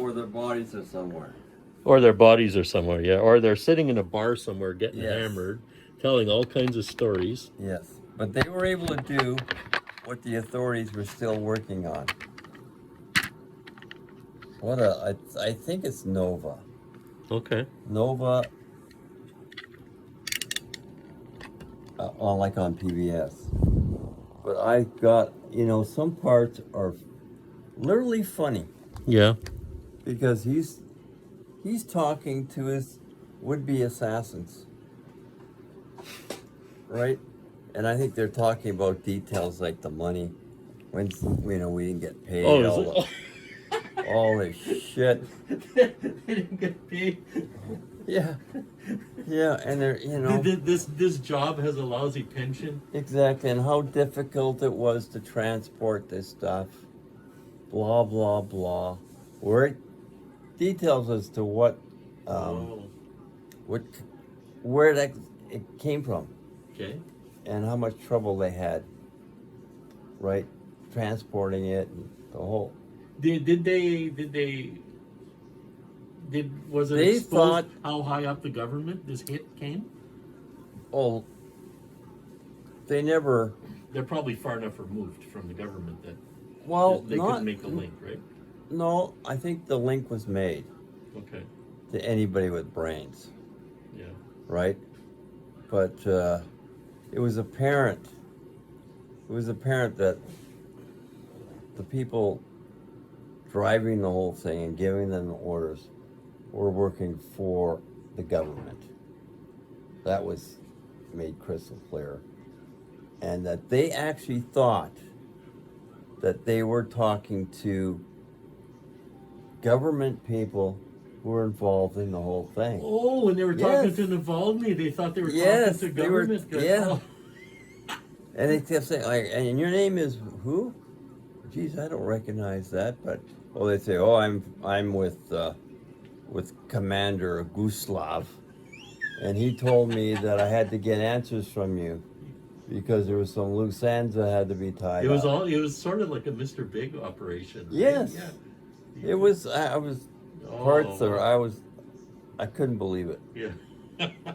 or their bodies are somewhere. Or their bodies are somewhere, yeah. Or they're sitting in a bar somewhere getting Yes. hammered, telling all kinds of stories. Yes, but they were able to do what the authorities were still working on. I think it's Nova. Okay. Nova, on PBS. But I got, some parts are literally funny Yeah. because he's talking to his would-be assassins, right? And I think they're talking about details like the money, when we didn't get paid, all this shit. They didn't get paid. Yeah, yeah, and they're This job has a lousy pension. exactly, and how difficult it was to transport this stuff, blah blah blah. Where it details as to what where it came from. Okay. And how much trouble they had, right, transporting it, and the whole. Was it They exposed thought how high up the government this hit came? Oh, they never. They're probably far enough removed from the government that they not, couldn't make the link, right? No, I think the link was made. Okay. To anybody with brains. Yeah. Right, but it was apparent. It was apparent that the people driving the whole thing and giving them the orders were working for the government. That was made crystal clear. And that they actually thought that they were talking to government people who were involved in the whole thing. Oh, when they were talking to Navaldny, they thought they were talking to government. Yeah. And they kept saying, like, and your name is who? Geez, I don't recognize that. But they say, oh, I'm with Commander Guslav, and he told me that I had to get answers from you because there was some loose ends that had to be tied. It was sort of like a Mr. Big operation. Right? Yes. Yeah. It was. I couldn't believe it. Yeah.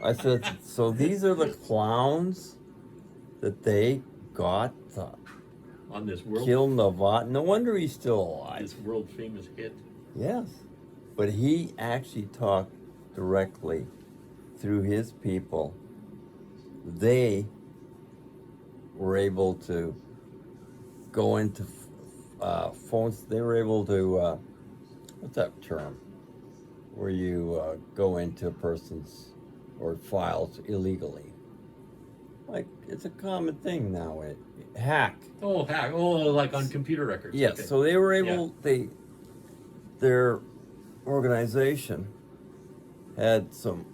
I said, so these are the clowns that they got on this world. Kill Navaldny. No wonder he's still alive. This world famous hit. Yes, but he actually talked directly through his people. They were able to go into phones. They were able to what's that term? Where you go into a person's or files illegally. Like, it's a common thing now. Hack. Oh, hack. Oh, like on computer records. Yes. Okay. So they were able. Their organization had some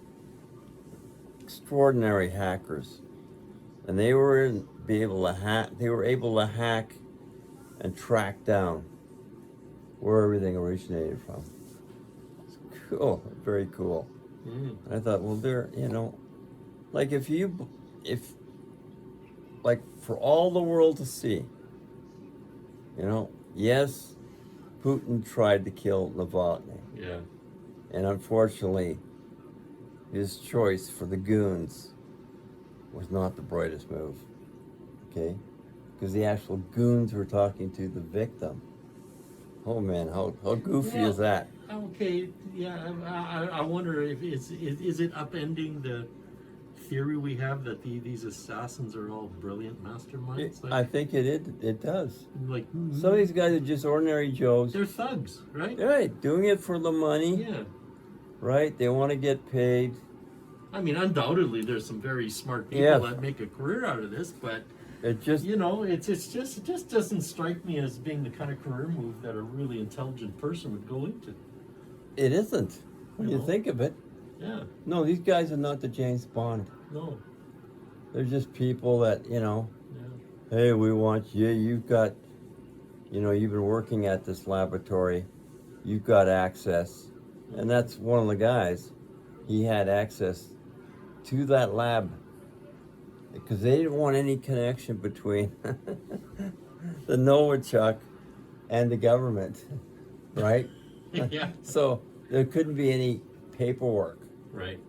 extraordinary hackers, and they were able to hack and track down where everything originated from. It's cool. Very cool. Mm. I thought, well, they're like like for all the world to see, yes, Putin tried to kill Navaldny. Yeah. And unfortunately, his choice for the goons was not the brightest move. Okay? Because the actual goons were talking to the victim. Oh man, how goofy is that? Okay, yeah, I wonder if is it upending the theory we have that these assassins are all brilliant masterminds? I think it does. Like some of these guys are just ordinary Joes. They're thugs, right? Right, doing it for the money. Yeah. Right, they want to get paid. I mean, undoubtedly, there's some very smart people that make a career out of this, but it just it just doesn't strike me as being the kind of career move that a really intelligent person would go into. It isn't when you think of it. Yeah. No, these guys are not the James Bond. No. They're just people that, hey, we want you. You've got, you've been working at this laboratory. You've got access. And that's one of the guys. He had access to that lab because they didn't want any connection between the Novichok and the government, right? Yeah. So there couldn't be any paperwork Right.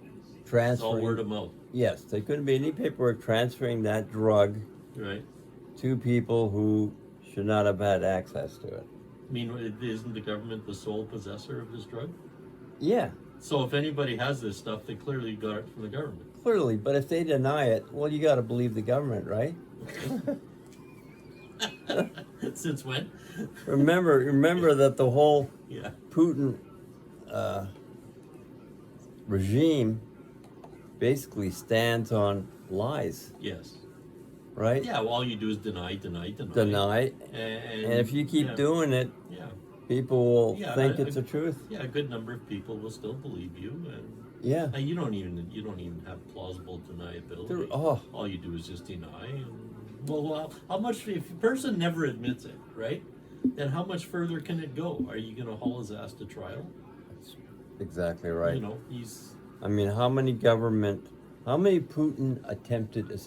transferring. It's all word of mouth. Yes, there couldn't be any paperwork transferring that drug Right. to people who should not have had access to it. I mean, isn't the government the sole possessor of this drug? Yeah, So if anybody has this stuff, they clearly got it from the government. clearly. But if they deny it, well, you got to believe the government, right? Since when? Remember that the whole Yeah. Putin regime basically stands on lies, Yes. right? Yeah. Well, all you do is deny. Deny, and if you keep doing it, yeah, people will think it's the truth. Yeah, a good number of people will still believe you, and Yeah. you don't even have plausible deniability. All you do is just deny. And, well, how much if a person never admits it, right? Then how much further can it go? Are you going to haul his ass to trial? That's exactly right. You know, he's. I mean, how many Putin attempted,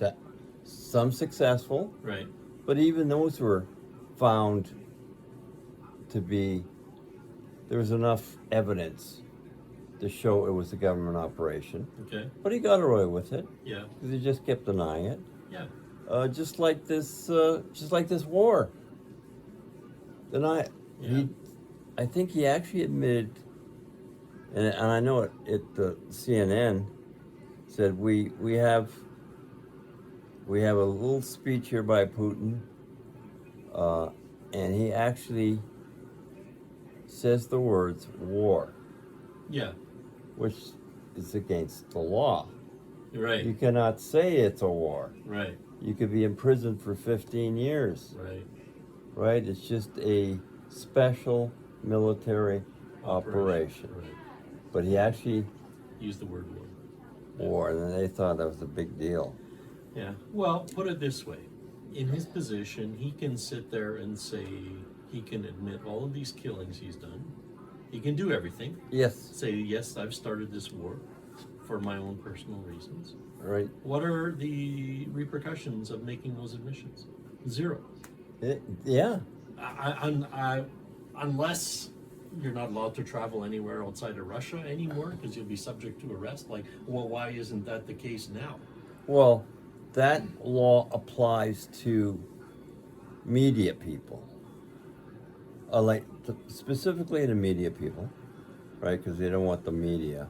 some successful, Right. but even those were found to be, there was enough evidence to show it was a government operation. Okay. But he got away with it. Yeah. Because he just kept denying it. Yeah. Just like this war. Yeah. I think he actually admitted, and I know the CNN said we have a little speech here by Putin, and he actually says the words war. Yeah. Which is against the law. Right. You cannot say it's a war. Right. You could be imprisoned for 15 years. Right. Right? It's just a special military operation. Right. But he actually used the word war, and they thought that was a big deal. Yeah. Well, put it this way. In his position, he can sit there and say he can admit all of these killings he's done. He can do everything. Yes. Say, yes, I've started this war for my own personal reasons. Right. What are the repercussions of making those admissions? Zero. Yeah. Unless you're not allowed to travel anywhere outside of Russia anymore because you'll be subject to arrest. Like, well, why isn't that the case now? Well, that law applies to media people. Specifically the media people, right? Because they don't want the media.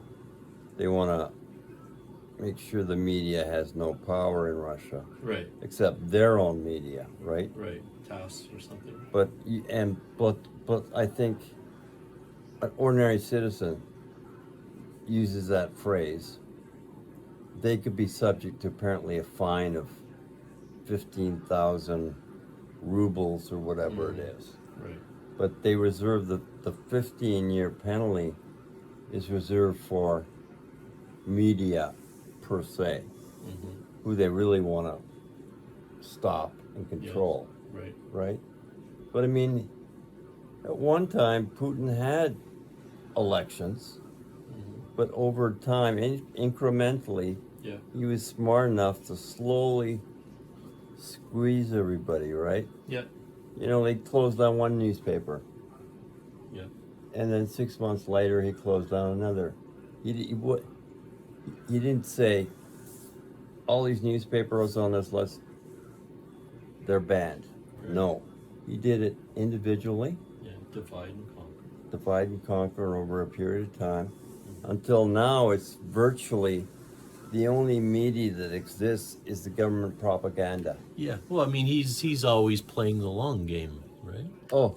They want to make sure the media has no power in Russia. Right. Except their own media, right? Right. TASS or something. But I think an ordinary citizen uses that phrase. They could be subject to apparently a fine of 15,000 rubles or whatever it is. Right. But they reserve the 15-year penalty is reserved for media per se, who they really want to stop and control. Yes. Right. Right? But I mean, at one time, Putin had elections, but over time, incrementally, he was smart enough to slowly squeeze everybody, right? Yeah. You know, they closed down one newspaper. Yeah. And then 6 months later, he closed down another. He didn't say, all these newspapers on this list, they're banned. Right. No. He did it individually. Yeah, divide and conquer. Divide and conquer over a period of time. Until now, it's virtually the only media that exists is the government propaganda. Yeah. Well, I mean, he's always playing the long game, right? Oh,